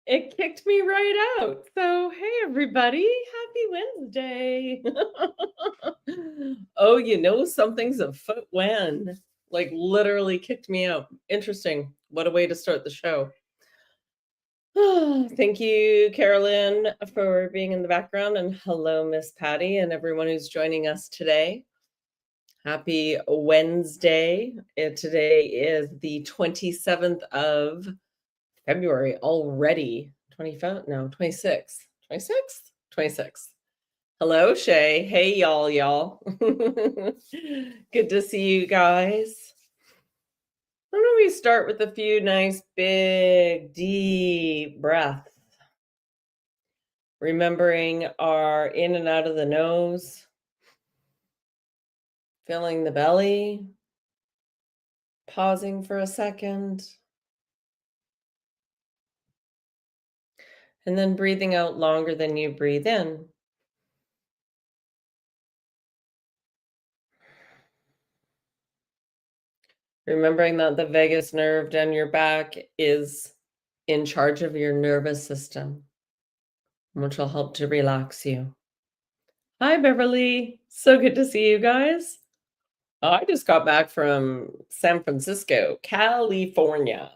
It kicked me right out. So, hey, everybody. Happy Wednesday. Oh, something's afoot when. Like, literally kicked me out. Interesting. What a way to start the show. Thank you, Carolyn, for being in the background. And hello, Miss Patty, and everyone who's joining us today. Happy Wednesday. Today is the 27th of February already. 25th? No, 26th. 26th? 26th. Hello, Shay. Hey, y'all. Good to see you guys. Why don't we start with a few nice, big, deep breaths? Remembering our in and out of the nose, filling the belly, pausing for a second, and then breathing out longer than you breathe in. Remembering that the vagus nerve down your back is in charge of your nervous system, which will help to relax you. Hi, Beverly. So good to see you guys. I just got back from San Francisco, California,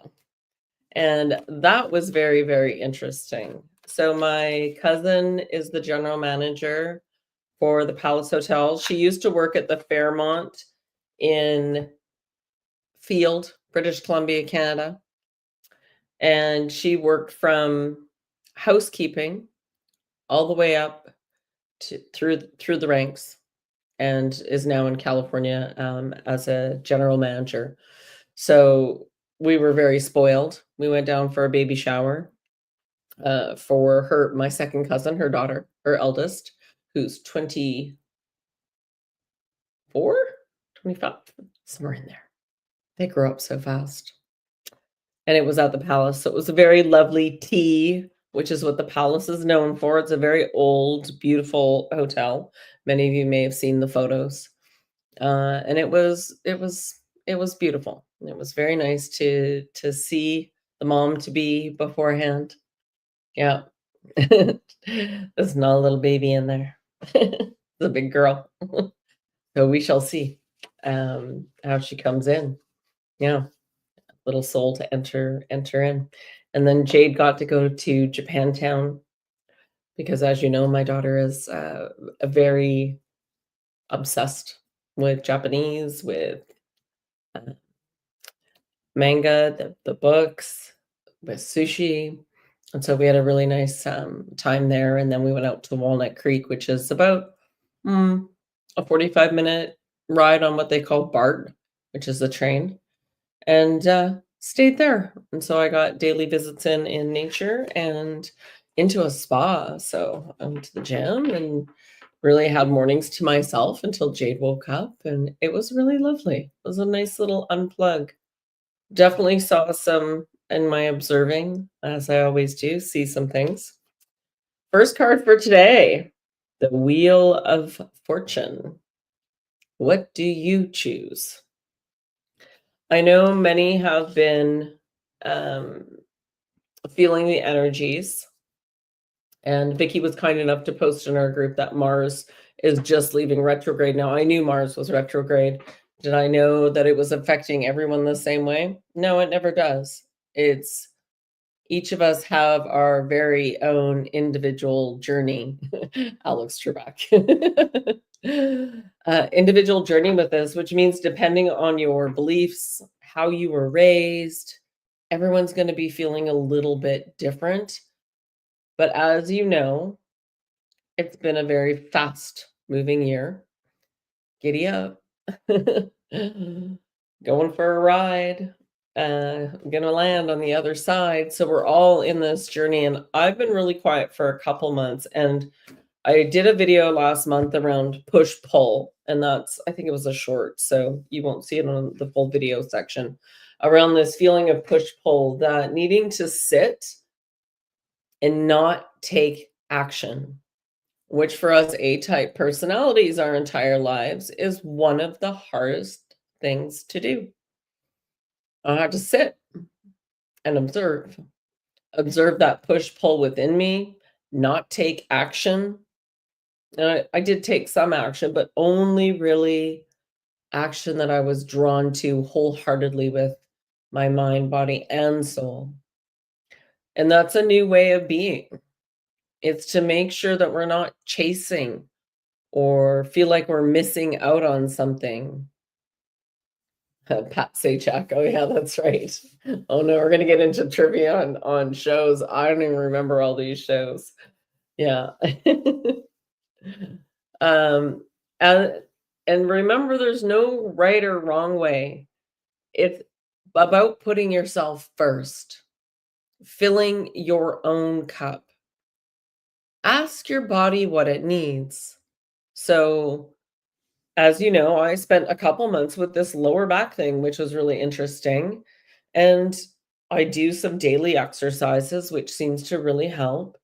and that was very, very interesting. So my cousin is the general manager for the Palace Hotel. She used to work at the Fairmont in Field, British Columbia, Canada. And she worked from housekeeping all the way up to through the ranks, and is now in California as a general manager. So we were very spoiled. We went down for a baby shower for my second cousin, her daughter, her eldest, who's 24, 25, somewhere in there. They grow up so fast. And it was at the Palace. So it was a very lovely tea, which is what the Palace is known for. It's a very old, beautiful hotel. Many of you may have seen the photos. And it was beautiful. It was very nice to see the mom to be beforehand. Yeah. There's not a little baby in there. It's a big girl. So we shall see how she comes in. Yeah. Little soul to enter in. And then Jade got to go to Japantown because, as you know, my daughter is a very obsessed with Japanese, with manga, the books, with sushi. And so we had a really nice time there. And then we went out to Walnut Creek, which is about a 45-minute ride on what they call BART, which is the train. And stayed there. And so I got daily visits in nature and into a spa. So I went to the gym and really had mornings to myself until Jade woke up. And it was really lovely. It was a nice little unplug. Definitely saw some in my observing, as I always do, see some things. First card for today, the Wheel of Fortune. What do you choose? I know many have been feeling the energies, and Vicky was kind enough to post in our group that Mars is just leaving retrograde. Now, I knew Mars was retrograde. Did I know that it was affecting everyone the same way? No, it never does. It's each of us have our very own individual journey. Alex Trebek. Individual journey with this, which means depending on your beliefs, how you were raised, everyone's going to be feeling a little bit different. But as you know, it's been a very fast moving year. Giddy up. Going for a ride. I'm gonna land on the other side. So we're all in this journey, and I've been really quiet for a couple months, and I did a video last month around push pull, and I think it was a short, so you won't see it on the full video section, around this feeling of push pull, that needing to sit and not take action, which for us A-type personalities our entire lives is one of the hardest things to do. I have to sit and observe. observe that push-pull within me, not take action. And I did take some action, but only really action that I was drawn to wholeheartedly with my mind, body, and soul. And that's a new way of being. It's to make sure that we're not chasing or feel like we're missing out on something. Pat Sajak. Oh yeah, that's right. Oh no, we're gonna get into trivia on shows. I don't even remember all these shows. Yeah. um, and and remember, there's no right or wrong way. It's about putting yourself first, filling your own cup. Ask your body what it needs. So, as you know, I spent a couple months with this lower back thing, which was really interesting. And I do some daily exercises, which seems to really help.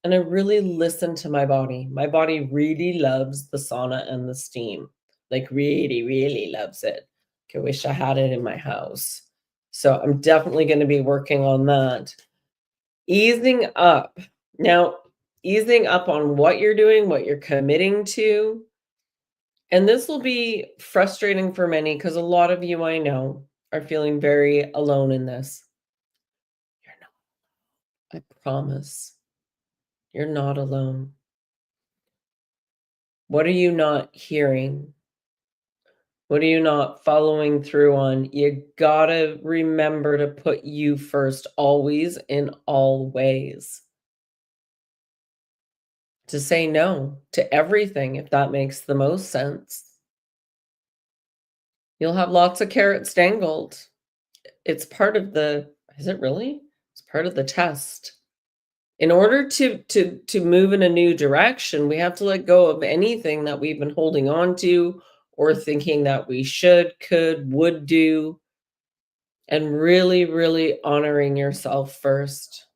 And I really listen to my body. My body really loves the sauna and the steam, like, really, really loves it. I wish I had it in my house. So I'm definitely going to be working on that. Easing up. Now, easing up on what you're doing, what you're committing to. And this will be frustrating for many because a lot of you I know are feeling very alone in this. You're not. I promise. You're not alone. What are you not hearing? What are you not following through on? You gotta remember to put you first, always, in all ways. To say no to everything, if that makes the most sense. You'll have lots of carrots dangled. It's part of the is it really? It's part of the test. In order to move in a new direction, we have to let go of anything that we've been holding on to or thinking that we should, could, would do, and really, really honoring yourself first.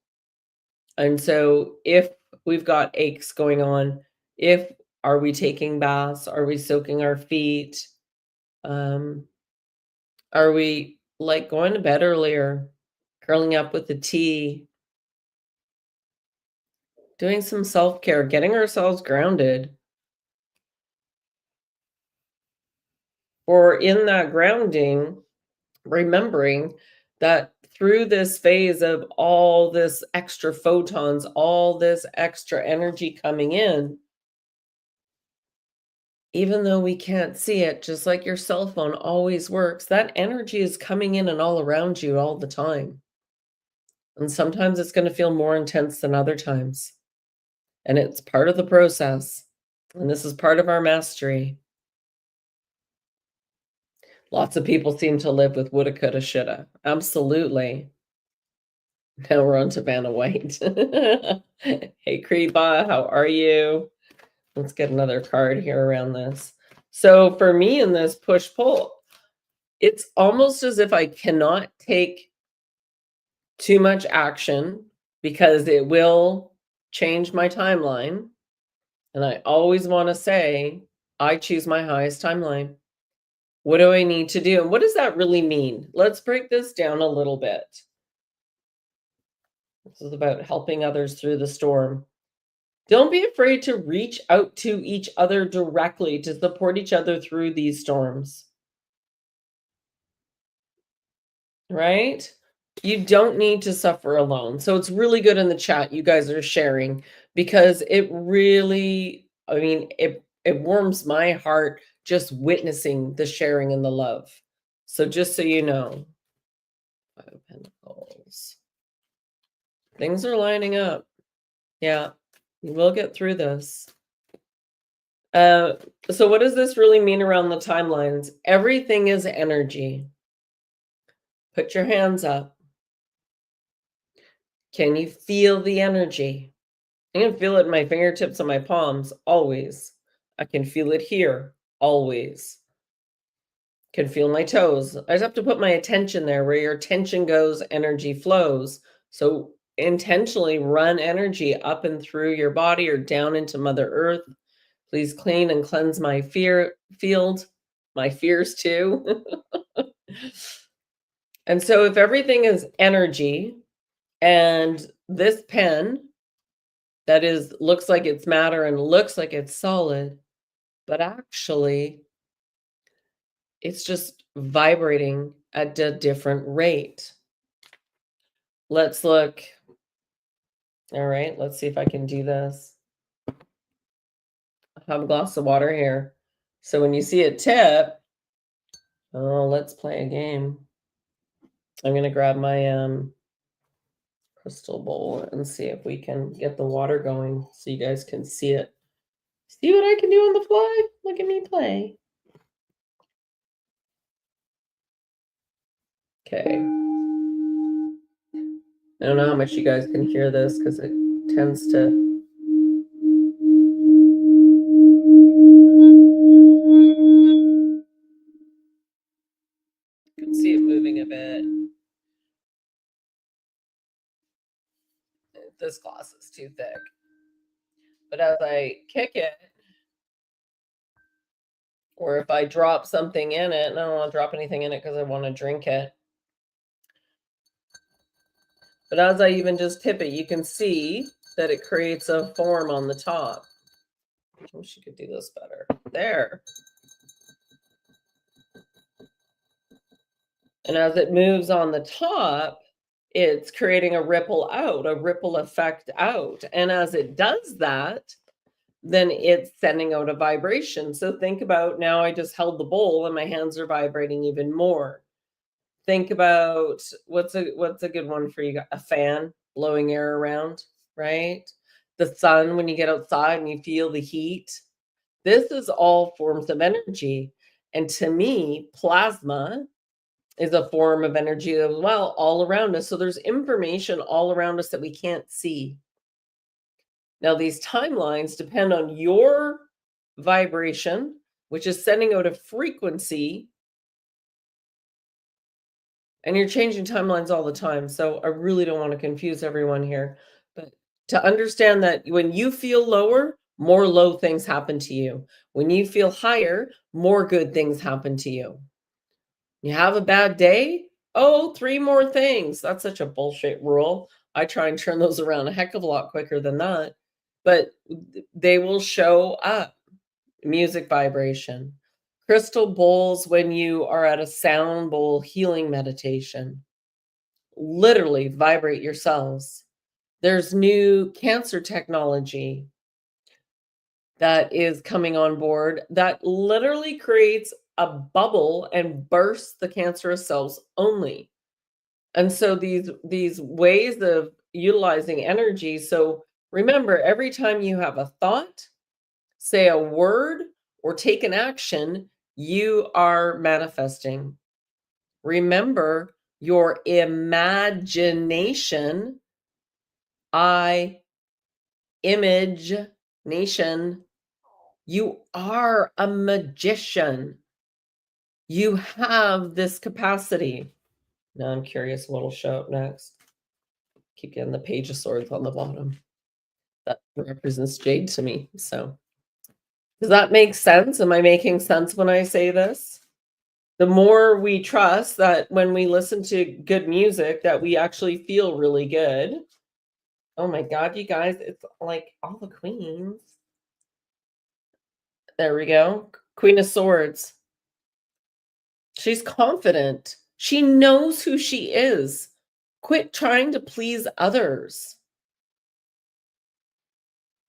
And so if we've got aches going on, if are we taking baths? Are we soaking our feet? Um, are we like going to bed earlier, curling up with the tea, doing some self-care, getting ourselves grounded? Or in that grounding, remembering that through this phase of all this extra photons, all this extra energy coming in, even though we can't see it, just like your cell phone always works, that energy is coming in and all around you all the time. And sometimes it's going to feel more intense than other times. And it's part of the process. And this is part of our mastery. Lots of people seem to live with woulda, coulda, shoulda. Absolutely. Now we're on to Vanna White. Hey, Kriba, how are you? Let's get another card here around this. So for me in this push-pull, it's almost as if I cannot take too much action because it will change my timeline. And I always want to say, I choose my highest timeline. What do I need to do? And what does that really mean? Let's break this down a little bit. This is about helping others through the storm. Don't be afraid to reach out to each other directly to support each other through these storms. Right? You don't need to suffer alone. So it's really good in the chat you guys are sharing because it really, I mean, it warms my heart just witnessing the sharing and the love. So just so you know, 5 of Pentacles. Things are lining up. Yeah, we'll get through this. So what does this really mean around the timelines? Everything is energy. Put your hands up. Can you feel the energy? I can feel it in my fingertips and my palms, always. I can feel it here, always. Can feel my toes. I just have to put my attention there. Where your attention goes, energy flows. So intentionally run energy up and through your body or down into Mother Earth. Please clean and cleanse my field, my fears too. And so if everything is energy, And this pen that looks like it's matter and looks like it's solid, but actually it's just vibrating at a different rate. Let's look. All right, let's see if I can do this. I have a glass of water here. So when you see it tip, oh, let's play a game. I'm gonna grab my crystal bowl and see if we can get the water going so you guys can see it. See what I can do on the fly? Look at me play. Okay. I don't know how much you guys can hear this because it tends to. You can see it moving a bit. This glass is too thick. But as I kick it, or if I drop something in it, and I don't want to drop anything in it because I want to drink it. But as I even just tip it, you can see that it creates a form on the top. I wish you could do this better. There. And as it moves on the top, it's creating a ripple out, a ripple effect out. And as it does that, then it's sending out a vibration. So think about, now I just held the bowl and my hands are vibrating even more. Think about what's a good one for you? A fan blowing air around, right? The sun when you get outside and you feel the heat. This is all forms of energy. And to me, plasma is a form of energy as well, all around us. So there's information all around us that we can't see. Now, these timelines depend on your vibration, which is sending out a frequency, and you're changing timelines all the time. So I really don't want to confuse everyone here, but to understand that when you feel lower, more low things happen to you. When you feel higher, more good things happen to you. You have a bad day? Oh, 3 more things. That's such a bullshit rule. I try and turn those around a heck of a lot quicker than that. But they will show up. Music vibration. Crystal bowls when you are at a sound bowl healing meditation. Literally vibrate your cells. There's new cancer technology that is coming on board that literally creates a bubble and bursts the cancerous cells only. And so these ways of utilizing energy. So remember, every time you have a thought, say a word, or take an action, you are manifesting. Remember, your imagination, image nation, you are a magician. You have this capacity. Now I'm curious what'll show up next. Keep getting the Page of Swords on the bottom. That represents jade to me. So does that make sense? Am I making sense when I say this? The more we trust that when we listen to good music, that we actually feel really good. Oh my God, you guys, it's like all the queens. There we go. Queen of Swords. She's confident. She knows who she is. Quit trying to please others.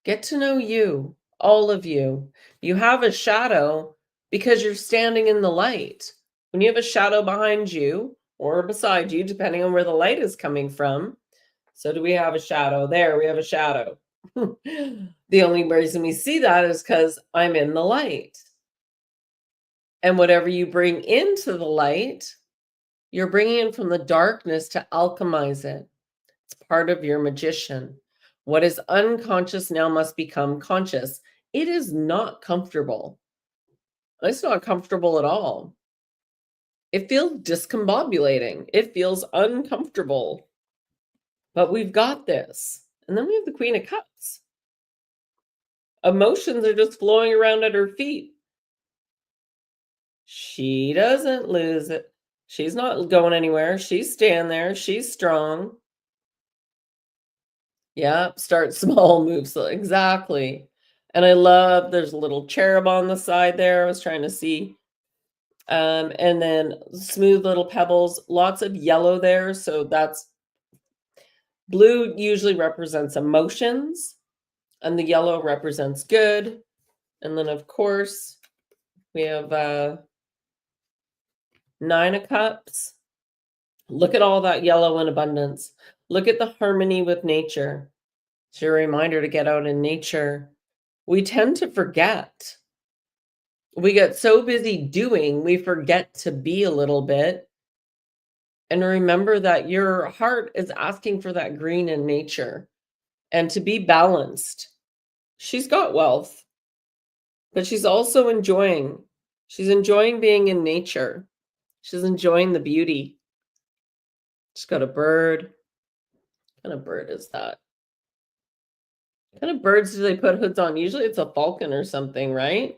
Get to know you, all of you. You have a shadow because you're standing in the light. When you have a shadow behind you or beside you, depending on where the light is coming from. So do we have a shadow? There, we have a shadow. The only reason we see that is because I'm in the light. And whatever you bring into the light, you're bringing in from the darkness to alchemize it. It's part of your magician. What is unconscious now must become conscious. It is not comfortable. It's not comfortable at all. It feels discombobulating. It feels uncomfortable. But we've got this. And then we have the Queen of Cups. Emotions are just flowing around at her feet. She doesn't lose it. She's not going anywhere. She's staying there. She's strong. Yeah, start small, move slow. Exactly. And I love there's a little cherub on the side there. I was trying to see. And then smooth little pebbles, lots of yellow there. So that's blue usually represents emotions, and the yellow represents good. And then, of course, we have 9 of Cups. Look at all that yellow in abundance. Look at the harmony with nature. It's your reminder to get out in nature. We tend to forget. We get so busy doing, we forget to be a little bit. And remember that your heart is asking for that green in nature and to be balanced. She's got wealth, but she's also enjoying. She's enjoying being in nature. She's enjoying the beauty. She's got a bird. What kind of bird is that? What kind of birds do they put hoods on? Usually it's a falcon or something, right?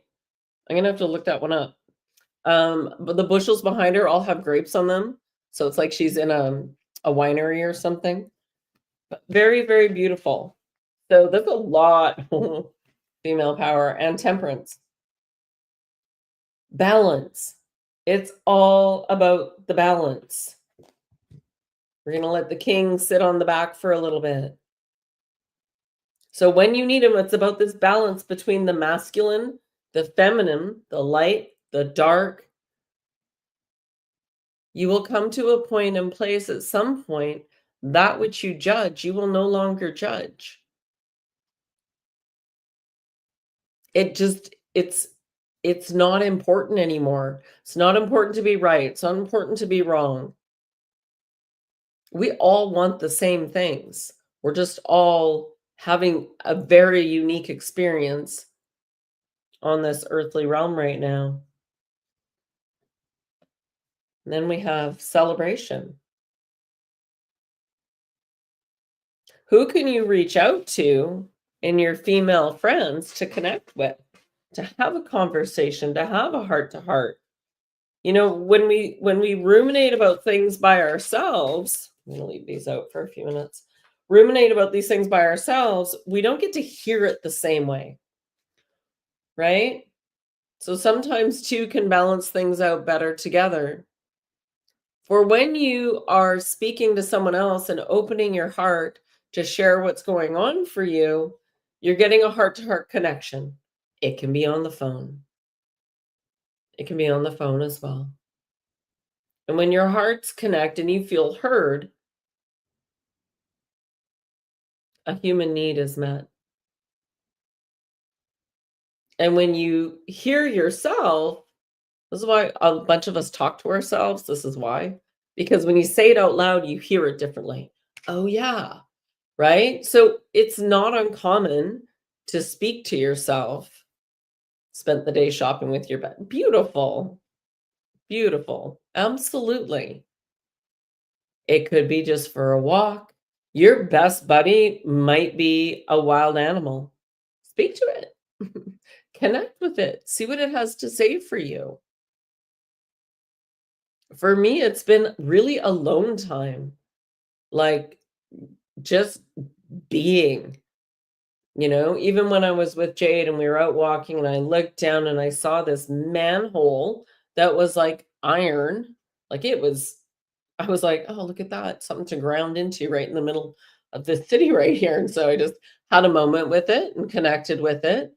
I'm gonna have to look that one up. But the bushels behind her all have grapes on them. So it's like she's in a winery or something. But very, very beautiful. So there's a lot female power and temperance. Balance. It's all about the balance. We're going to let the king sit on the back for a little bit. So when you need him, it's about this balance between the masculine, the feminine, the light, the dark. You will come to a point and place at some point that which you judge, you will no longer judge. It's not important anymore. It's not important to be right. It's not important to be wrong. We all want the same things. We're just all having a very unique experience on this earthly realm right now. And then we have celebration. Who can you reach out to in your female friends to connect with, to have a conversation, to have a heart to heart? You know, when we ruminate about things by ourselves, I'm going to leave these out for a few minutes. Ruminate about these things by ourselves, we don't get to hear it the same way. Right? So sometimes two can balance things out better together. For when you are speaking to someone else and opening your heart to share what's going on for you, you're getting a heart-to-heart connection. It can be on the phone. It can be on the phone as well. And when your hearts connect and you feel heard, a human need is met. And when you hear yourself, this is why a bunch of us talk to ourselves. This is why. Because when you say it out loud, you hear it differently. Oh, yeah. Right? So it's not uncommon to speak to yourself. Spent the day shopping with your bed. Beautiful. Beautiful. Absolutely. It could be just for a walk. Your best buddy might be a wild animal. Speak to it. Connect with it. See what it has to say for you. For me, it's been really alone time. Like just being, even when I was with Jade and we were out walking and I looked down and I saw this manhole that was like iron. I was like, oh, look at that. Something to ground into right in the middle of the city right here. And so I just had a moment with it and connected with it.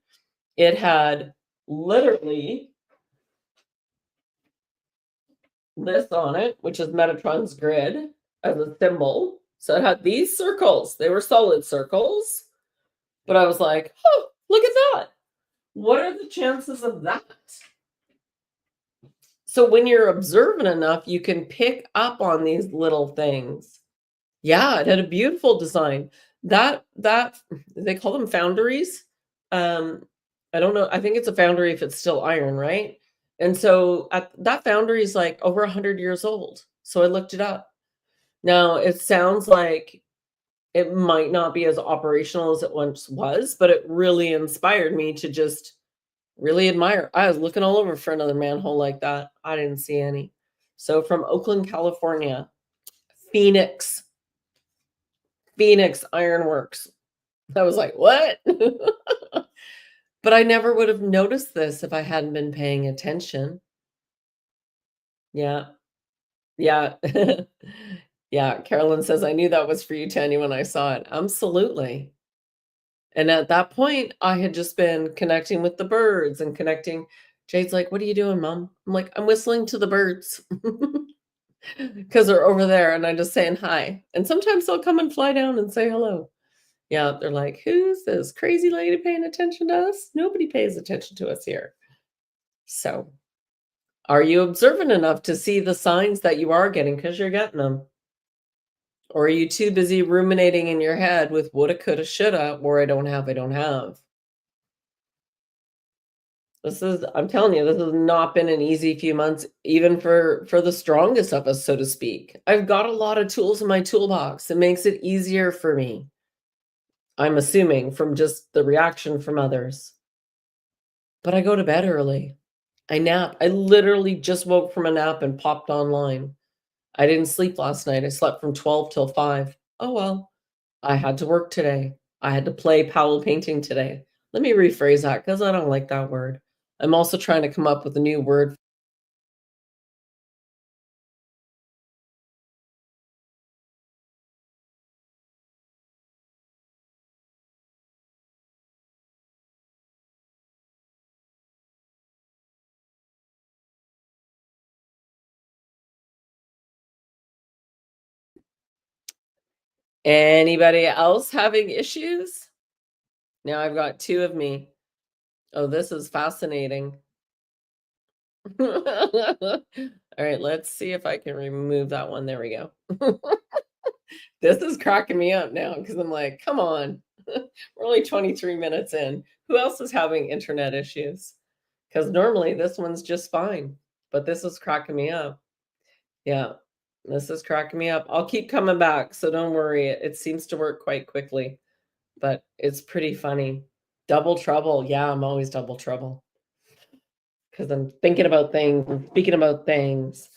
It had literally this on it, which is Metatron's grid as a symbol. So it had these circles. They were solid circles. But I was like, oh, look at that. What are the chances of that? So when you're observant enough, you can pick up on these little things. Yeah, it had a beautiful design. That they call them foundries. I don't know. I think it's a foundry if it's still iron, right? And so that foundry is like over 100 years old. So I looked it up. Now it sounds like it might not be as operational as it once was, but it really inspired me to just really admire. I was looking all over for another manhole like that. I didn't see any. So from Oakland, California, Phoenix, Phoenix Ironworks. I was like, "What?" But I never would have noticed this if I hadn't been paying attention. Yeah. Yeah. Yeah, Carolyn says, "I knew that was for you, Tanya, when I saw it." Absolutely. And at that point, I had just been connecting with the birds and connecting. Jade's like, "What are you doing, mom?" I'm like, "I'm whistling to the birds." Because they're over there and I'm just saying hi. And sometimes they'll come and fly down and say hello. Yeah, they're like, "Who's this crazy lady paying attention to us?" Nobody pays attention to us here. So, are you observant enough to see the signs that you are getting because you're getting them? Or are you too busy ruminating in your head with woulda, coulda, shoulda, or I don't have, I don't have? I'm telling you, this has not been an easy few months, even for the strongest of us, so to speak. I've got a lot of tools in my toolbox. It makes it easier for me. I'm assuming from just the reaction from others. But I go to bed early. I nap. I literally just woke from a nap and popped online. I didn't sleep last night. I slept from 12 till 5. Oh well. I had to work today. I had to play Powell painting today. Let me rephrase that because I don't like that word. I'm also trying to come up with a new word. Anybody else having issues? Now I've got 2 of me. Oh, this is fascinating. All right, let's see if I can remove that one. There we go. This is cracking me up now because I'm like, come on. We're only 23 minutes in. Who else is having internet issues? Because normally this one's just fine, but this is cracking me up. Yeah, this is cracking me up. I'll keep coming back, so don't worry. It seems to work quite quickly, but it's pretty funny. Double trouble. Yeah, I'm always double trouble because I'm thinking about things and speaking about things.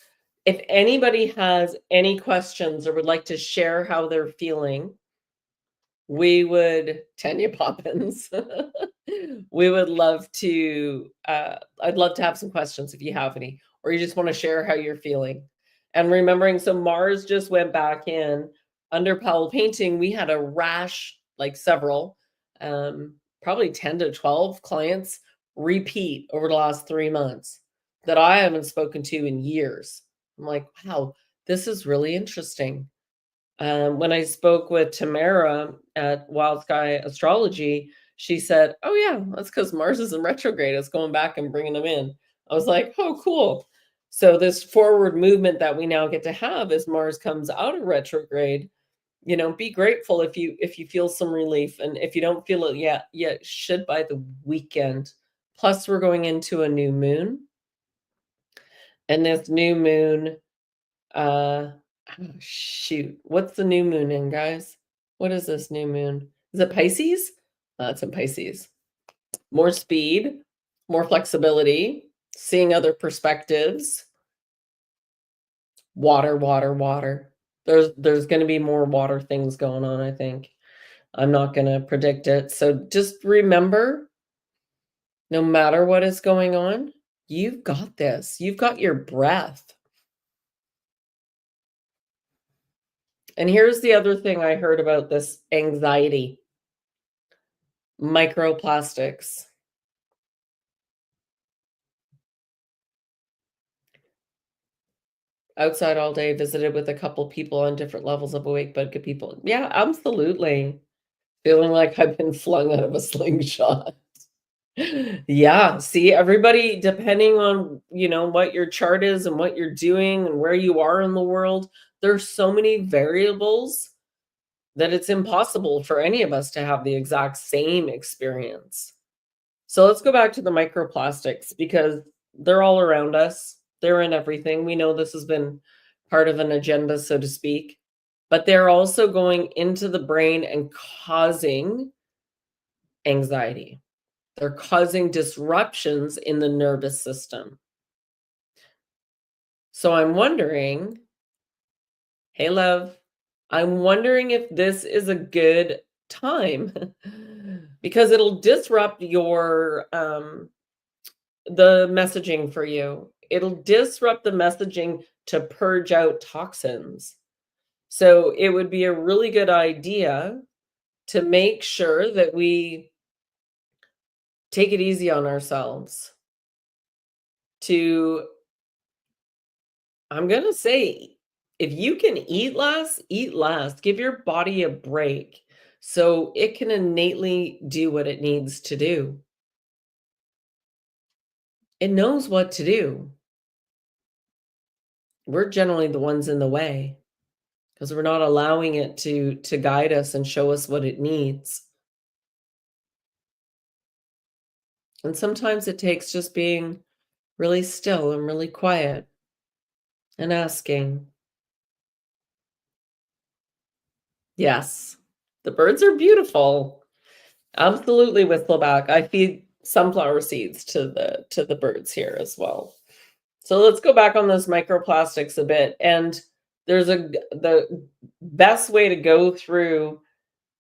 If anybody has any questions or would like to share how they're feeling, we would Tanya Poppins. We would love to I'd love to have some questions if you have any, or you just want to share how you're feeling. And remembering, so Mars just went back in under Powell painting, we had a rash, like several, probably 10 to 12 clients repeat over the last 3 months that I haven't spoken to in years. I'm like, wow, this is really interesting. When I spoke with Tamara at Wild Sky Astrology, she said, "Oh yeah, that's because Mars is in retrograde. It's going back and bringing them in." I was like, "Oh, cool." So this forward movement that we now get to have as Mars comes out of retrograde, be grateful if you feel some relief, and if you don't feel it yet, you should by the weekend. Plus, we're going into a new moon, and this new moon oh, shoot. What's the new moon in, guys? What is this new moon? Is it Pisces? It's in Pisces. More speed, more flexibility, seeing other perspectives. Water, water, water. There's going to be more water things going on, I think. I'm not going to predict it. So just remember, no matter what is going on, you've got this. You've got your breath. And here's the other thing I heard about this anxiety. Microplastics. Outside all day, visited with a couple people on different levels of awake, but good people. Yeah, absolutely. Feeling like I've been flung out of a slingshot. Yeah, see, everybody, depending on, what your chart is and what you're doing and where you are in the world, there's so many variables that it's impossible for any of us to have the exact same experience. So let's go back to the microplastics because they're all around us. They're in everything. We know this has been part of an agenda, so to speak, but they're also going into the brain and causing anxiety. They're causing disruptions in the nervous system. So I'm wondering, hey, love, I'm wondering if this is a good time because it'll disrupt your the messaging for you. It'll disrupt the messaging to purge out toxins. So it would be a really good idea to make sure that we take it easy on ourselves. To I'm gonna say, if you can eat less, eat less. Give your body a break so it can innately do what it needs to do. It knows what to do. We're generally the ones in the way because we're not allowing it to guide us and show us what it needs. And sometimes it takes just being really still and really quiet and asking. Yes, the birds are beautiful. Absolutely whistleback. I feed sunflower seeds to the birds here as well. So let's go back on those microplastics a bit. And there's the best way to go through,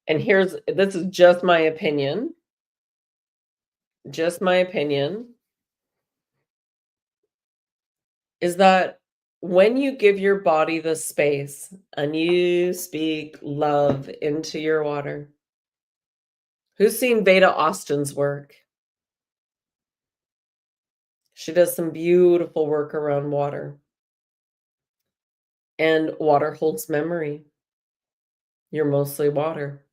and this is just my opinion, is that when you give your body the space and you speak love into your water. Who's seen Veda Austin's work? She does some beautiful work around water. And water holds memory. You're mostly water.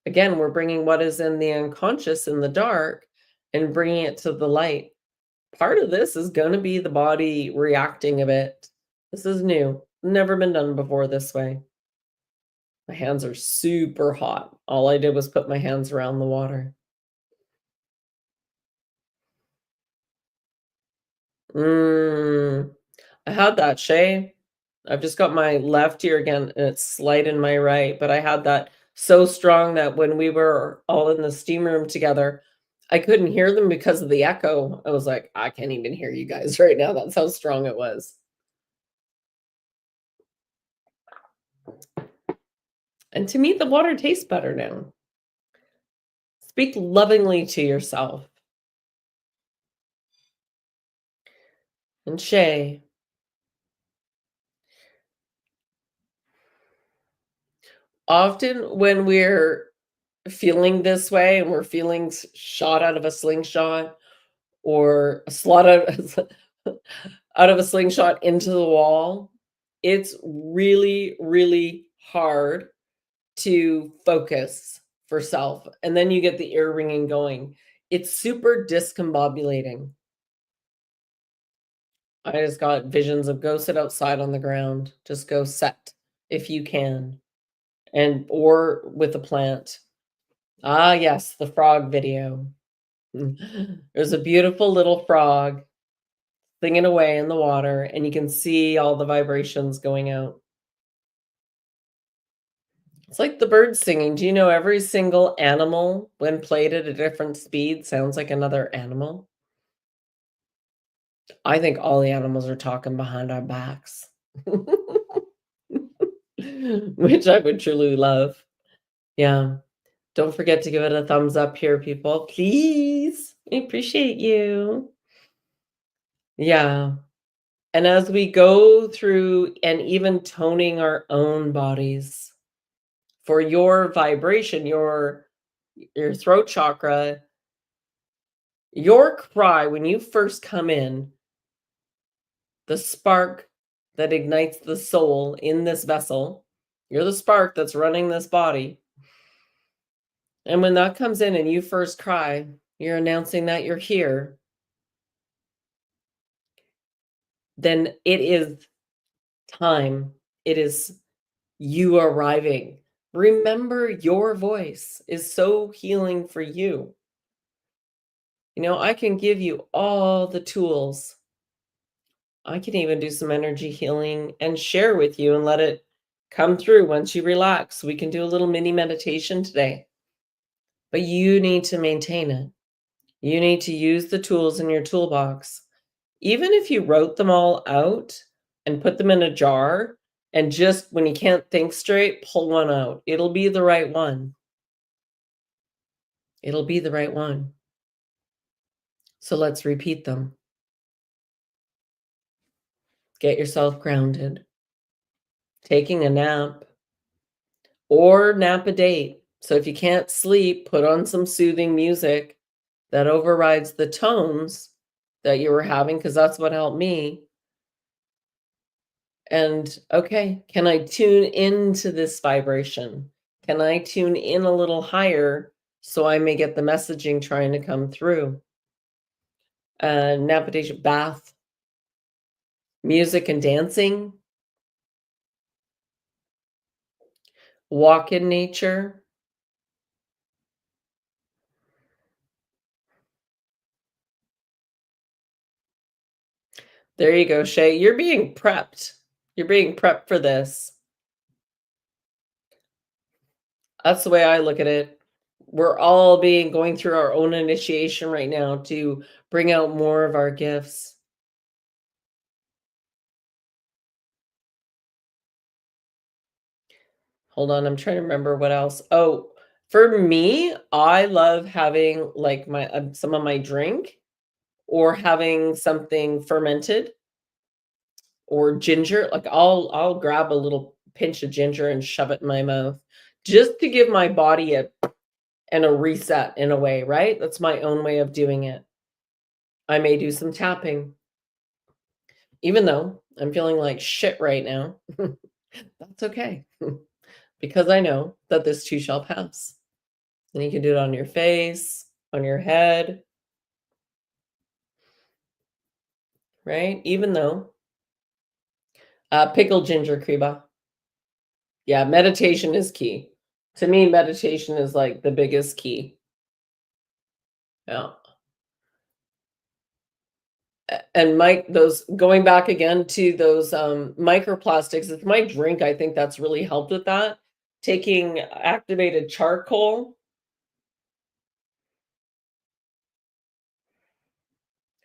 Again, we're bringing what is in the unconscious in the dark and bringing it to the light. Part of this is going to be the body reacting a bit. This is new. Never been done before this way. My hands are super hot. All I did was put my hands around the water. I had that, Shay. I've just got my left ear again, and it's slight in my right, but I had that so strong that when we were all in the steam room together, I couldn't hear them because of the echo. I was like, "I can't even hear you guys right now." That's how strong it was. And to me, the water tastes better now. Speak lovingly to yourself. And Shay, often when we're feeling this way and we're feeling shot out of a slingshot or a slot out out of a slingshot into the wall, it's really, really hard to focus for self. And then you get the ear ringing going. It's super discombobulating. I just got visions of go sit outside on the ground. Just go set if you can. And or with a plant. Ah, yes, the frog video. There's a beautiful little frog singing away in the water, and you can see all the vibrations going out. It's like the birds singing. Do you know every single animal, when played at a different speed, sounds like another animal? I think all the animals are talking behind our backs, which I would truly love. Yeah. Don't forget to give it a thumbs up here, people. Please. I appreciate you. Yeah. And as we go through and even toning our own bodies for your vibration, your throat chakra, your cry when you first come in, the spark that ignites the soul in this vessel, you're the spark that's running this body. And when that comes in and you first cry, you're announcing that you're here. Then it is time. It is you arriving. Remember, your voice is so healing for you. You know, I can give you all the tools. I can even do some energy healing and share with you and let it come through once you relax. We can do a little mini meditation today, but you need to maintain it. You need to use the tools in your toolbox. Even if you wrote them all out and put them in a jar And just when you can't think straight, pull one out. It'll be the right one. It'll be the right one. So let's repeat them. Get yourself grounded. Taking a nap or nap a date. So if you can't sleep, put on some soothing music that overrides the tones that you were having, because that's what helped me. And okay, can I tune into this vibration? Can I tune in a little higher so I may get the messaging trying to come through? Navitation, bath, music and dancing, walk in nature. There you go, Shay. You're being prepped. You're being prepped for this. That's the way I look at it. We're all being going through our own initiation right now to bring out more of our gifts. Hold on, I'm trying to remember what else. Oh, for me, I love having like my some of my drink or having something fermented or ginger. Like I'll grab a little pinch of ginger and shove it in my mouth just to give my body a reset in a way, right? That's my own way of doing it. I may do some tapping. Even though I'm feeling like shit right now, that's okay because I know that this too shall pass. And you can do it on your face, on your head, right? Even though pickled ginger kriba. Yeah, meditation is key. To me, meditation is like the biggest key. Yeah. And Mike, those going back again to those microplastics, it's my drink. I think that's really helped with that. Taking activated charcoal,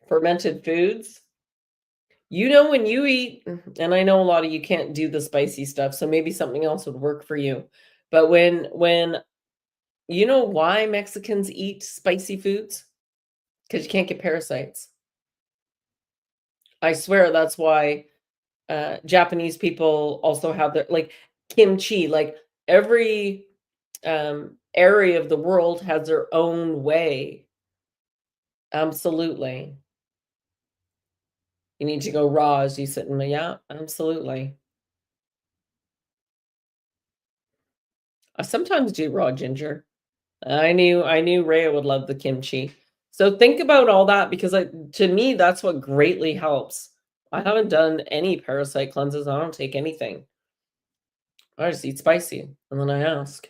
fermented foods. You know, when you eat, and I know a lot of you can't do the spicy stuff, so maybe something else would work for you. But when you know why Mexicans eat spicy foods? Because you can't get parasites. I swear that's why Japanese people also have their like kimchi, like every area of the world has their own way. Absolutely. You need to go raw as you sit in the, yeah, absolutely. I sometimes do raw ginger. I knew Rhea would love the kimchi. So think about all that because to me that's what greatly helps. I haven't done any parasite cleanses. I don't take anything. I just eat spicy and then I ask.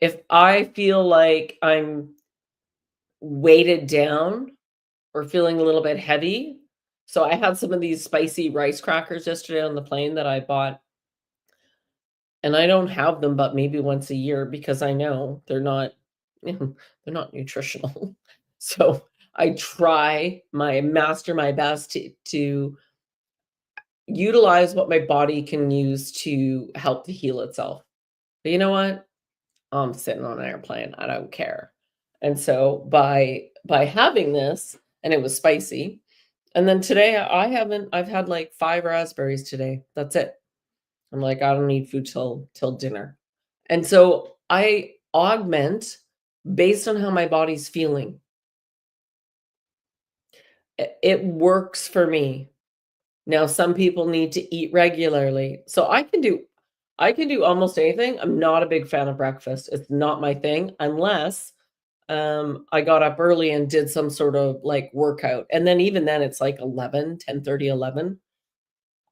If I feel like I'm weighted down or feeling a little bit heavy, so I had some of these spicy rice crackers yesterday on the plane that I bought, and I don't have them but maybe once a year because I know they're not they're not nutritional. So I try my master my best to utilize what my body can use to help to heal itself. But you know what? I'm sitting on an airplane. I don't care. And so by having this, and it was spicy, and then today I haven't. I've had like 5 raspberries today. That's it. I'm like, I don't need food till dinner. And so I augment based on how my body's feeling. It works for me. Now, some people need to eat regularly. So I can do almost anything. I'm not a big fan of breakfast. It's not my thing unless I got up early and did some sort of like workout. And then even then it's like 11, 10:30, 11.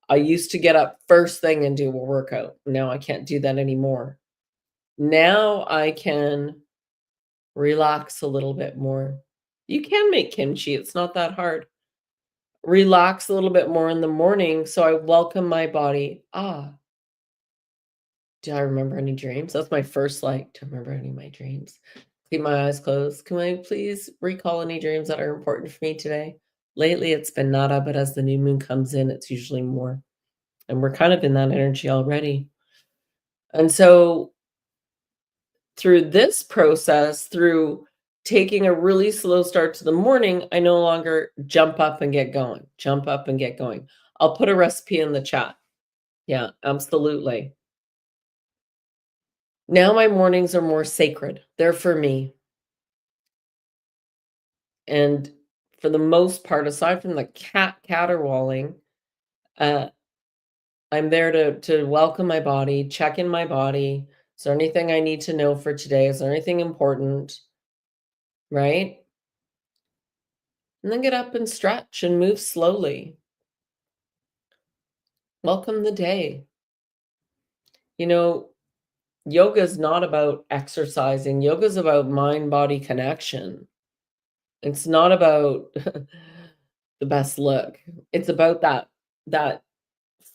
I used to get up first thing and do a workout. Now I can't do that anymore. Now I can relax a little bit more. You can make kimchi, it's not that hard. Relax a little bit more in the morning so I welcome my body. Ah, do I remember any dreams? That's my first like, to remember any of my dreams. Keep my eyes closed. Can I please recall any dreams that are important for me today? Lately, it's been nada, but as the new moon comes in, it's usually more. and we're kind of in that energy already. And so through this process, through taking a really slow start to the morning, I no longer jump up and get going, jump up and get going. I'll put a recipe in the chat. Yeah, absolutely. Now my mornings are more sacred. They're for me. And for the most part, aside from the cat caterwauling, uh, I'm there to welcome my body, check in my body. Is there anything I need to know for today? Is there anything important? Right? And then get up and stretch and move slowly. Welcome the day. You know, yoga is not about exercising. Yoga is about mind-body connection. It's not about the best look. It's about that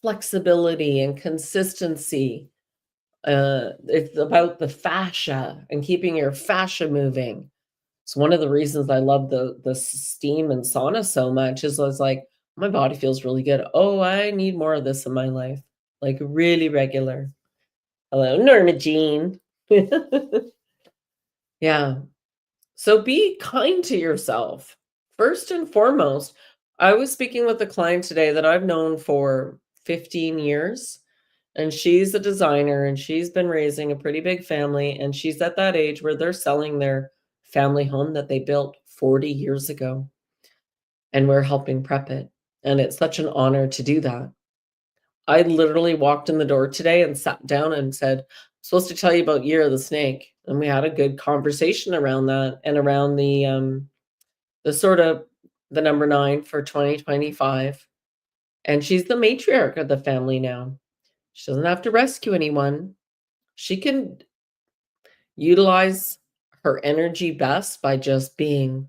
flexibility and consistency. It's about the fascia and keeping your fascia moving. It's one of the reasons I love the steam and sauna so much is I was like, my body feels really good. Oh, I need more of this in my life, like really regular. Hello, Norma Jean. Yeah. So be kind to yourself. First and foremost, I was speaking with a client today that I've known for 15 years, and she's a designer and she's been raising a pretty big family. And she's at that age where they're selling their family home that they built 40 years ago, and we're helping prep it. And it's such an honor to do that. I literally walked in the door today and sat down and said, "I'm supposed to tell you about Year of the Snake." And we had a good conversation around that and around the sort of the number 9 for 2025. And she's the matriarch of the family now. She doesn't have to rescue anyone. She can utilize her energy best by just being.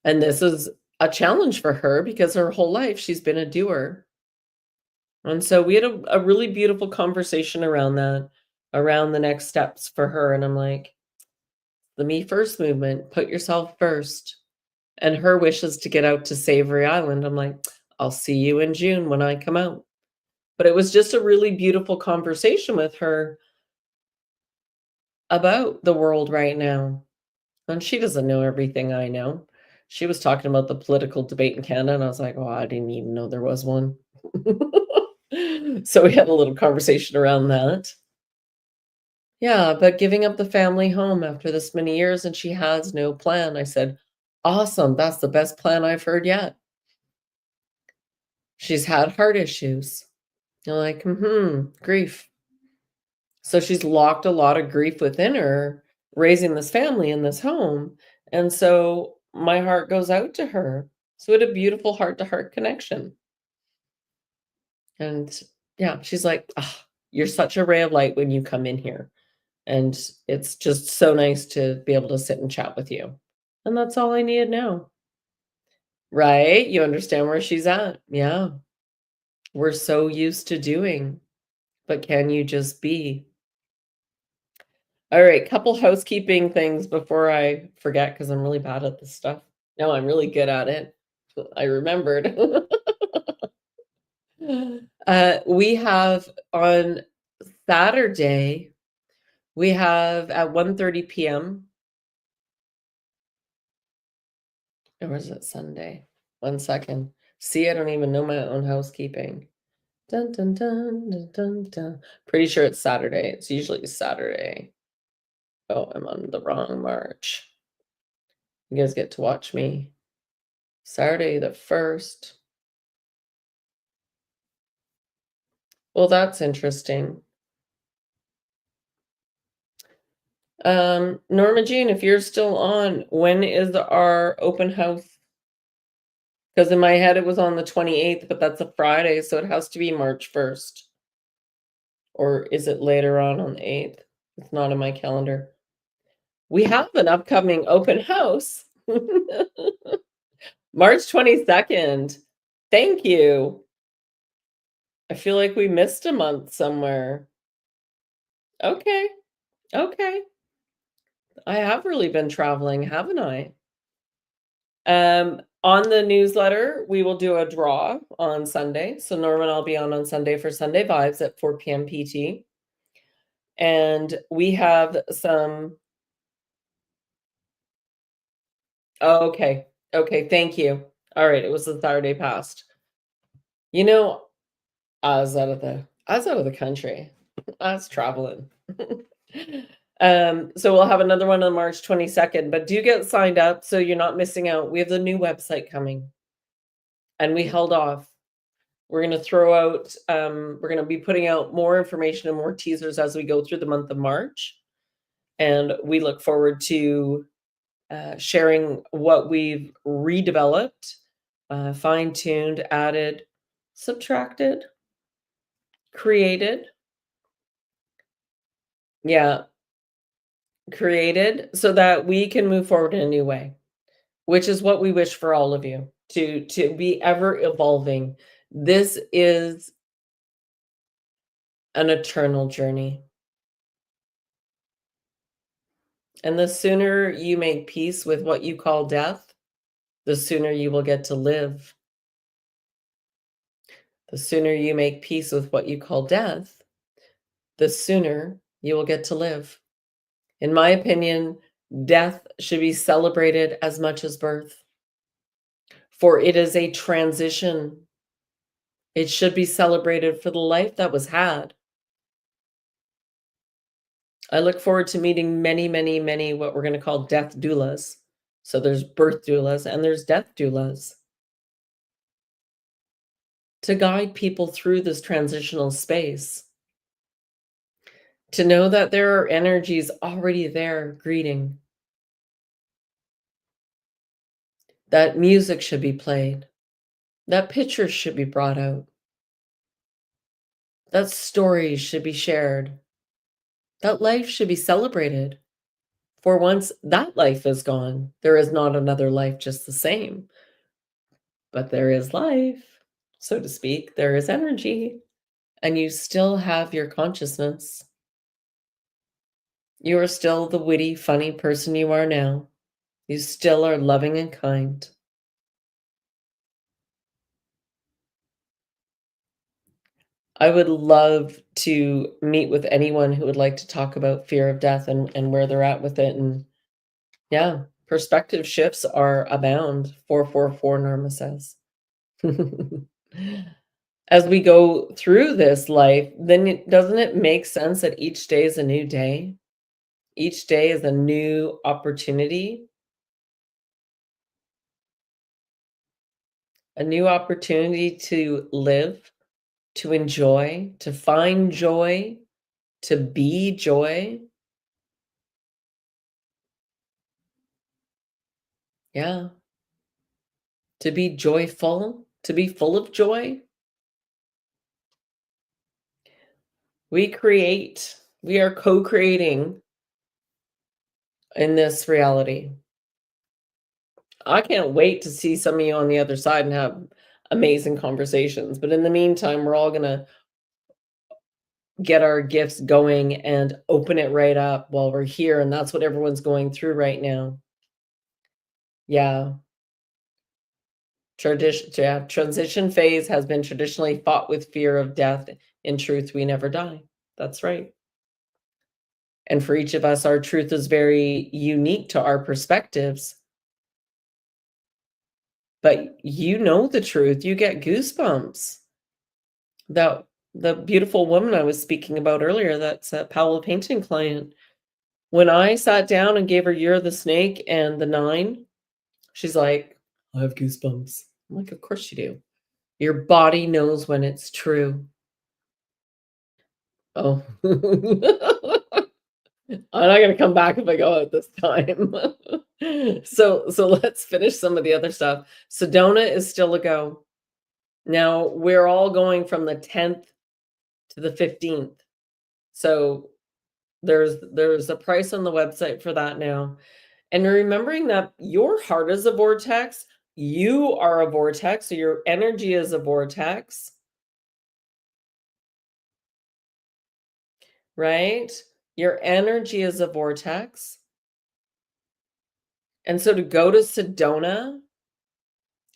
And this is a challenge for her because her whole life she's been a doer. And so we had a really beautiful conversation around that, around the next steps for her. And I'm like, the me first movement, put yourself first. And her wish is to get out to Savory Island. I'm like, I'll see you in June when I come out. But it was just a really beautiful conversation with her about the world right now. And she doesn't know everything I know. She was talking about the political debate in Canada, and I was like, "Oh, I didn't even know there was one." So we had a little conversation around that. Yeah, but giving up the family home after this many years, and she has no plan. I said, "Awesome, that's the best plan I've heard yet." She's had heart issues. You're like, grief. So she's locked a lot of grief within her, raising this family in this home, and so my heart goes out to her. So we had a beautiful heart-to-heart connection, and yeah, she's like, "Ah, you're such a ray of light when you come in here, and it's just so nice to be able to sit and chat with you." And that's all I needed now. Right? You understand where she's at. Yeah. We're so used to doing, but can you just be? All right, couple housekeeping things before I forget because I'm really bad at this stuff. No, I'm really good at it. I remembered. We have on Saturday, we have at 1:30 PM, or is it Sunday? 1 second. See, I don't even know my own housekeeping. Dun, dun, dun, dun, dun, dun. Pretty sure it's Saturday. It's usually Saturday. Oh, I'm on the wrong March. You guys get to watch me. Saturday the 1st. Well, that's interesting. Norma Jean, if you're still on, when is our open house? Because in my head it was on the 28th, but that's a Friday, so it has to be March 1st. Or is it later on the 8th? It's not in my calendar. We have an upcoming open house. March 22nd. Thank you. I feel like we missed a month somewhere. Okay. Okay. I have really been traveling, haven't I? On the newsletter, we will do a draw on Sunday. So Norman, I'll be on Sunday for Sunday Vibes at 4 p.m. PT. And we have some. Oh, okay. Okay. Thank you. All right. It was the Saturday past. You know, I was out of the country. I was traveling. So we'll have another one on March 22nd, but do get signed up so you're not missing out. We have the new website coming and we held off. We're going to throw out, we're going to be putting out more information and more teasers as we go through the month of March. And we look forward to sharing what we've redeveloped, fine tuned, added, subtracted, created. Yeah, created so that we can move forward in a new way, which is what we wish for all of you to be ever evolving. This is an eternal journey. And the sooner you make peace with what you call death, the sooner you will get to live. The sooner you make peace with what you call death, the sooner you will get to live. In my opinion, death should be celebrated as much as birth, for it is a transition. It should be celebrated for the life that was had. I look forward to meeting many, many, many what we're going to call death doulas. So there's birth doulas and there's death doulas to guide people through this transitional space. To know that there are energies already there greeting. That music should be played. That pictures should be brought out. That stories should be shared. That life should be celebrated. For once that life is gone, there is not another life just the same. But there is life, so to speak. There is energy, and you still have your consciousness. You are still the witty, funny person you are now. You still are loving and kind. I would love to meet with anyone who would like to talk about fear of death and where they're at with it. And yeah, perspective shifts are abound. 444 Norma says. As we go through this life, then doesn't it make sense that each day is a new day? Each day is a new opportunity, a new opportunity to live, to enjoy, to find joy, to be joy. Yeah. To be joyful, to be full of joy. We are co-creating in this reality. I can't wait to see some of you on the other side and have amazing conversations. But in the meantime, we're all going to get our gifts going and open it right up while we're here. And that's what everyone's going through right now. Yeah. Transition phase has been traditionally fought with fear of death. In truth, we never die. That's right. And for each of us, our truth is very unique to our perspectives. But you know the truth. You get goosebumps. The beautiful woman I was speaking about earlier, that's a Powell painting client. When I sat down and gave her Year of the Snake and the 9, she's like, I have goosebumps. I'm like, of course you do. Your body knows when it's true. Oh. I'm not gonna come back if I go out this time. So let's finish some of the other stuff. Sedona is still a go. Now we're all going from the 10th to the 15th. So there's a price on the website for that now. And remembering that your heart is a vortex, you are a vortex, so your energy is a vortex. Right? Your energy is a vortex. And so to go to Sedona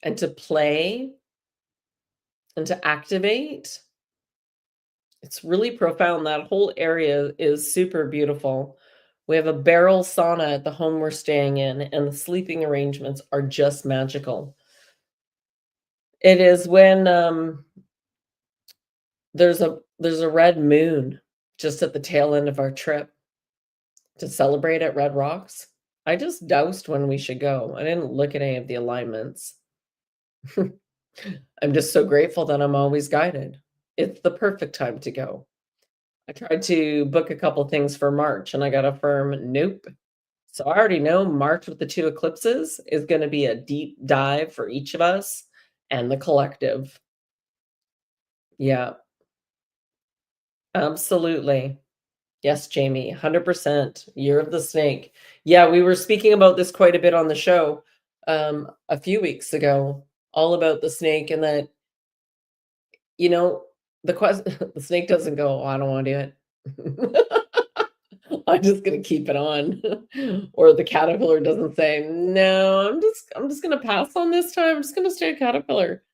and to play and to activate. It's really profound. That whole area is super beautiful. We have a barrel sauna at the home we're staying in, and the sleeping arrangements are just magical. It is when there's a red moon just at the tail end of our trip to celebrate at Red Rocks. I just doused when we should go. I didn't look at any of the alignments. I'm just so grateful that I'm always guided. It's the perfect time to go. I tried to book a couple things for March and I got a firm nope. So I already know March with the 2 eclipses is gonna be a deep dive for each of us and the collective. Yeah, absolutely. Yes, Jamie, 100%. Year of the snake. Yeah, we were speaking about this quite a bit on the show, a few weeks ago, all about the snake and that, you know, the snake doesn't go, "Oh, I don't wanna do it." I'm just gonna keep it on. Or the caterpillar doesn't say, "No, I'm just gonna pass on this time. I'm just gonna stay a caterpillar."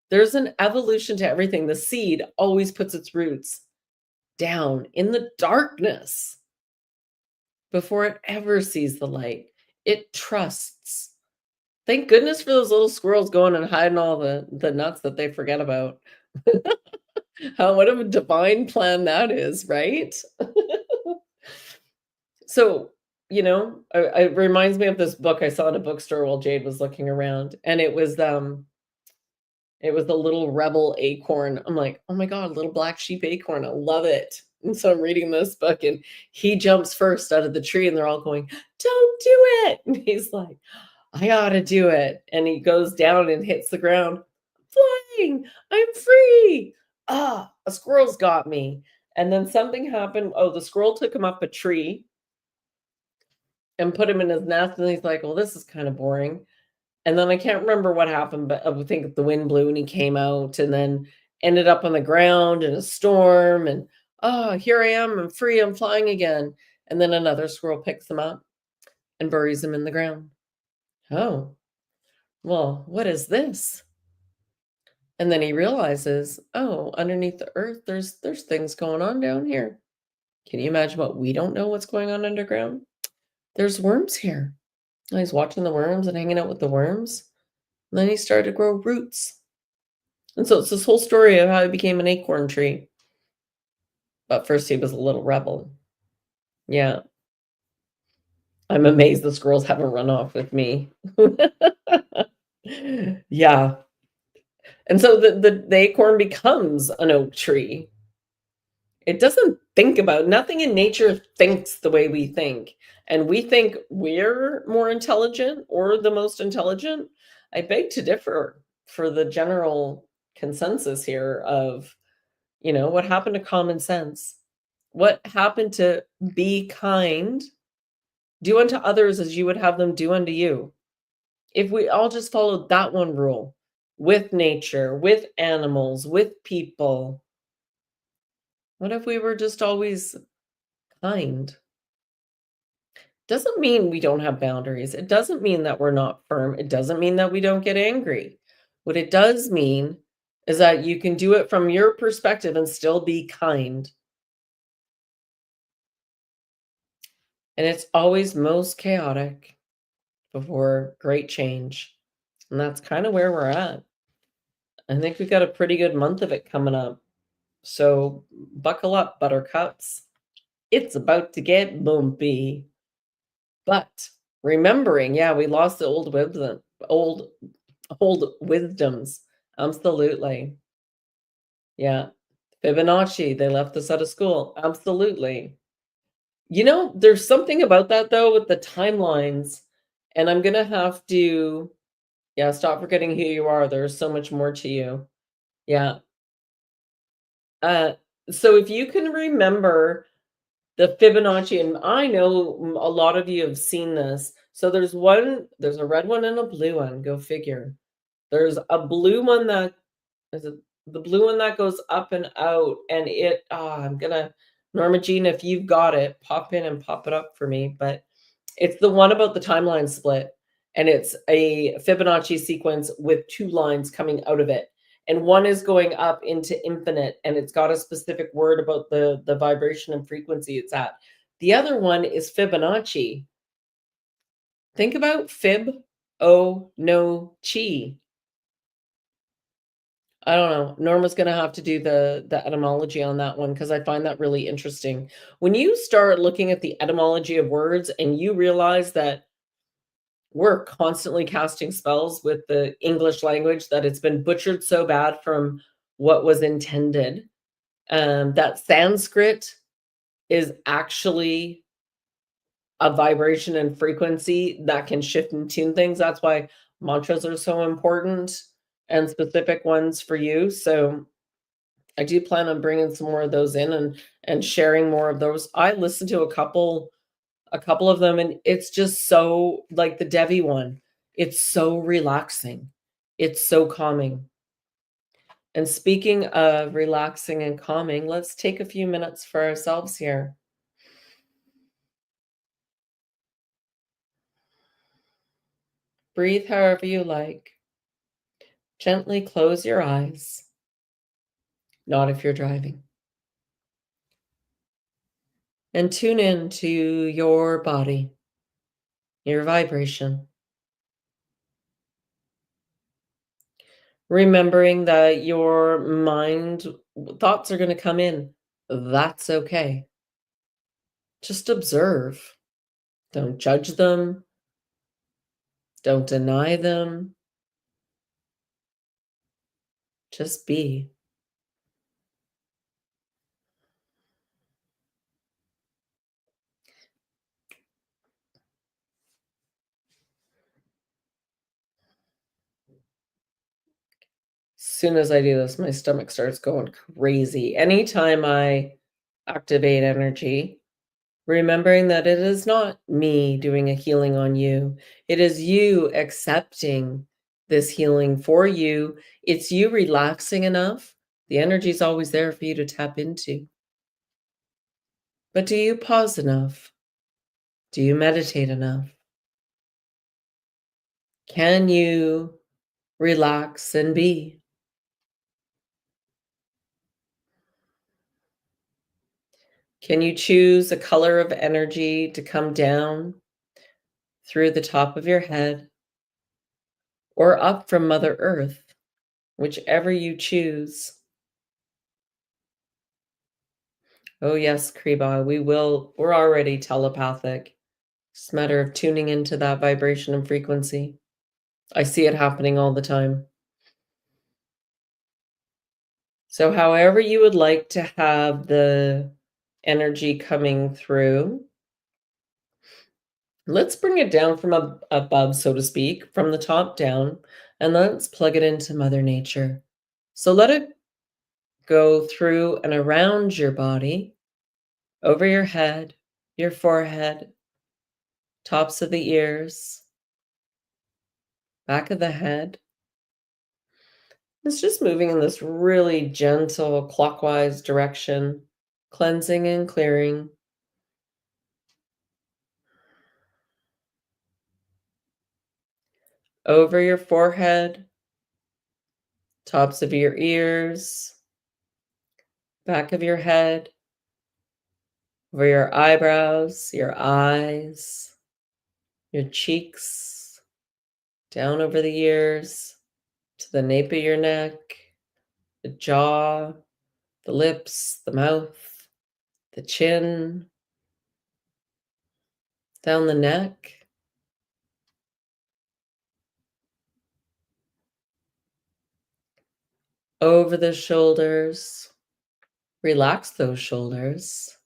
There's an evolution to everything. The seed always puts its roots down in the darkness before it ever sees the light. It trusts. Thank goodness for those little squirrels going and hiding all the nuts that they forget about. How what a divine plan that is, right? So, it reminds me of this book I saw in a bookstore while Jade was looking around, and it was the little rebel acorn. I'm like, "Oh my god, little black sheep acorn, I love it." And so I'm reading this book, and he jumps first out of the tree, and they're all going, "Don't do it!" And he's like, "I oughta do it." And he goes down and hits the ground. "Flying! I'm free! Ah, a squirrel's got me." And then something happened. Oh, the squirrel took him up a tree and put him in his nest, and he's like, "Well, this is kinda boring." And then I can't remember what happened, but I think the wind blew and he came out and then ended up on the ground in a storm and, "Oh, here I am, I'm free, I'm flying again." And then another squirrel picks him up and buries him in the ground. "Oh, well, what is this?" And then he realizes, "Oh, underneath the earth, there's things going on down here. Can you imagine what we don't know what's going on underground? There's worms here." And he's watching the worms and hanging out with the worms. And then he started to grow roots. And so it's this whole story of how he became an acorn tree. But first he was a little rebel. Yeah. I'm amazed the squirrels haven't run off with me. Yeah. And so the acorn becomes an oak tree. It doesn't think about nothing in nature thinks the way we think. And we think we're more intelligent or the most intelligent. I beg to differ for the general consensus here of, what happened to common sense? What happened to be kind? Do unto others as you would have them do unto you. If we all just followed that one rule with nature, with animals, with people, what if we were just always kind? Doesn't mean we don't have boundaries. It doesn't mean that we're not firm. It doesn't mean that we don't get angry. What it does mean is that you can do it from your perspective and still be kind. And it's always most chaotic before great change. And that's kind of where we're at. I think we've got a pretty good month of it coming up. So buckle up, buttercups. It's about to get bumpy. But remembering, yeah, we lost the old wisdoms. Absolutely. Yeah. Fibonacci, they left us out of school. Absolutely. There's something about that though with the timelines, and I'm gonna have to, yeah, stop forgetting who you are. There's so much more to you. Yeah. Uh, so if you can remember the Fibonacci, and I know a lot of you have seen this. So there's a red one and a blue one. Go figure. There's a blue one that is it the blue one that goes up and out, and I'm gonna Norma Jean, if you've got it, pop in and pop it up for me. But it's the one about the timeline split. and it's a Fibonacci sequence with 2 lines coming out of it. And one is going up into infinite, and it's got a specific word about the vibration and frequency it's at. The other one is Fibonacci. Think about fib, oh, no, chi. I don't know. Norma's gonna have to do the etymology on that one because I find that really interesting. When you start looking at the etymology of words and you realize that we're constantly casting spells with the English language, that it's been butchered so bad from what was intended, that Sanskrit is actually a vibration and frequency that can shift and tune things. That's why mantras are so important and specific ones for you. So I do plan on bringing some more of those in and sharing more of those. I listened to a couple of them, and it's just so like the Devi one. It's so relaxing. It's so calming. And speaking of relaxing and calming, let's take a few minutes for ourselves here. Breathe however you like. Gently close your eyes. Not if you're driving. And tune in to your body, your vibration. Remembering that your mind thoughts are going to come in. That's okay. Just observe. Don't judge them. Don't deny them. Just be. Soon as I do this, my stomach starts going crazy. Anytime I activate energy, remembering that it is not me doing a healing on you, it is you accepting this healing for you. It's you relaxing enough. The energy is always there for you to tap into. But do you pause enough? Do you meditate enough? Can you relax and be? Can you choose a color of energy to come down through the top of your head or up from Mother Earth, whichever you choose? Oh, yes, Kriba, we're already telepathic. It's a matter of tuning into that vibration and frequency. I see it happening all the time. So, however you would like to have the energy coming through, let's bring it down from above, so to speak, from the top down, and let's plug it into Mother Nature. So let it go through and around your body, over your head, your forehead, tops of the ears, back of the head. It's just moving in this really gentle clockwise direction, cleansing and clearing. Over your forehead, tops of your ears, back of your head, over your eyebrows, your eyes, your cheeks, down over the ears, to the nape of your neck, the jaw, the lips, the mouth, the chin, down the neck, over the shoulders. Relax those shoulders,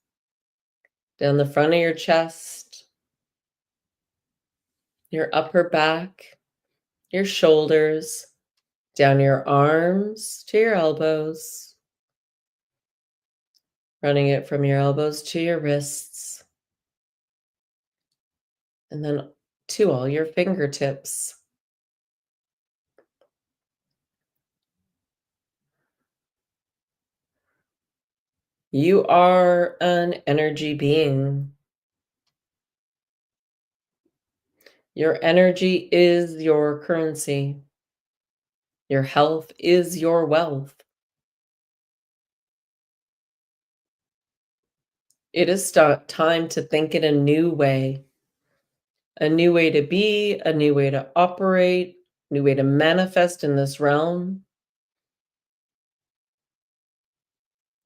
down the front of your chest, your upper back, your shoulders, down your arms to your elbows, running it from your elbows to your wrists, and then to all your fingertips. You are an energy being. Your energy is your currency. Your health is your wealth. It is time to think in a new way to be, a new way to operate, new way to manifest in this realm.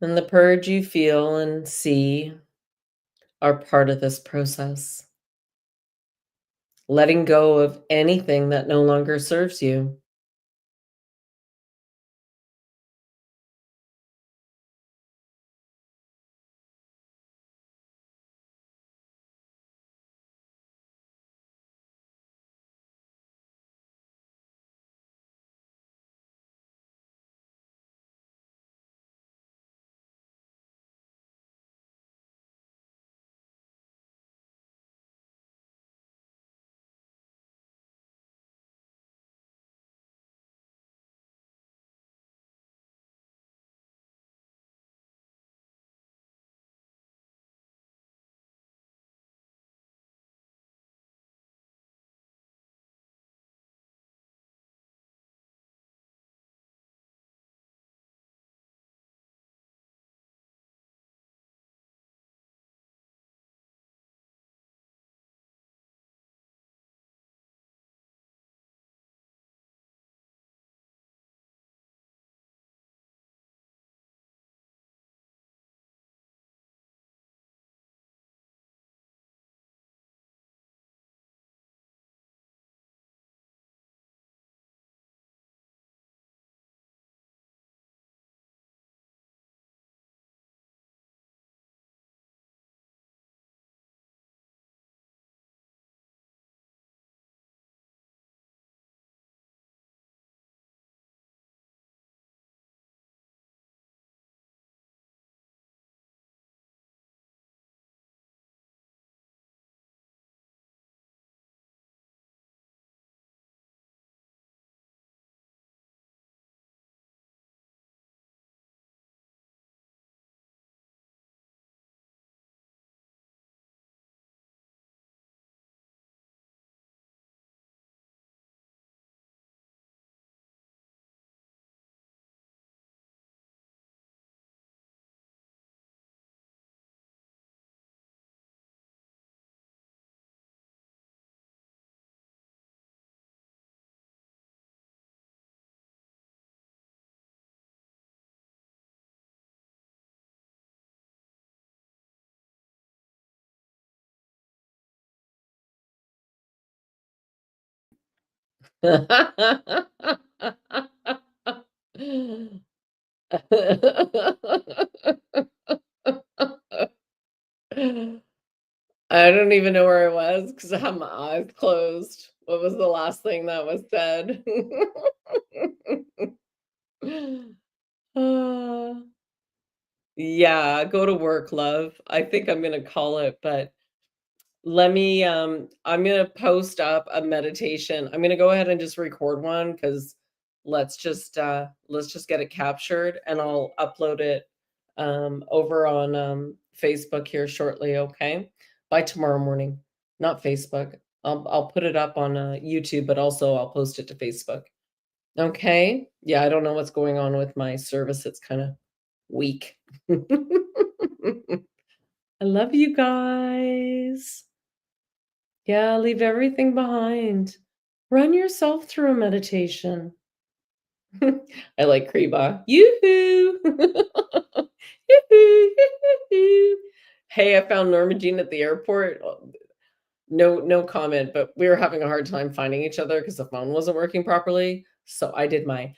And the purge you feel and see are part of this process. Letting go of anything that no longer serves you. I don't even know where I was because I had my eyes closed. What was the last thing that was said? Uh, yeah, go to work, love. I think I'm gonna call it, but I'm gonna post up a meditation. I'm gonna go ahead and just record one because let's just get it captured and I'll upload it over on Facebook here shortly, okay? By tomorrow morning. Not Facebook. I'll put it up on YouTube, but also I'll post it to Facebook. Okay? Yeah, I don't know what's going on with my service. It's kind of weak. I love you guys. Yeah, leave everything behind. Run yourself through a meditation. I like Kreba. Yoo-hoo! Yoo-hoo, yoo-hoo. Hey, I found Norma Jean at the airport. No comment, but we were having a hard time finding each other because the phone wasn't working properly. So I did my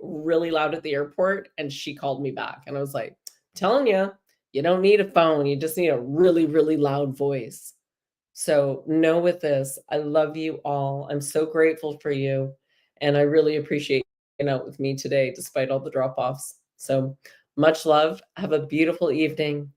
really loud at the airport, and she called me back. And I was like, telling you, you don't need a phone. You just need a really, really loud voice. So know with this, I love you all. I'm so grateful for you. And I really appreciate you out with me today, despite all the drop offs. So much love. Have a beautiful evening.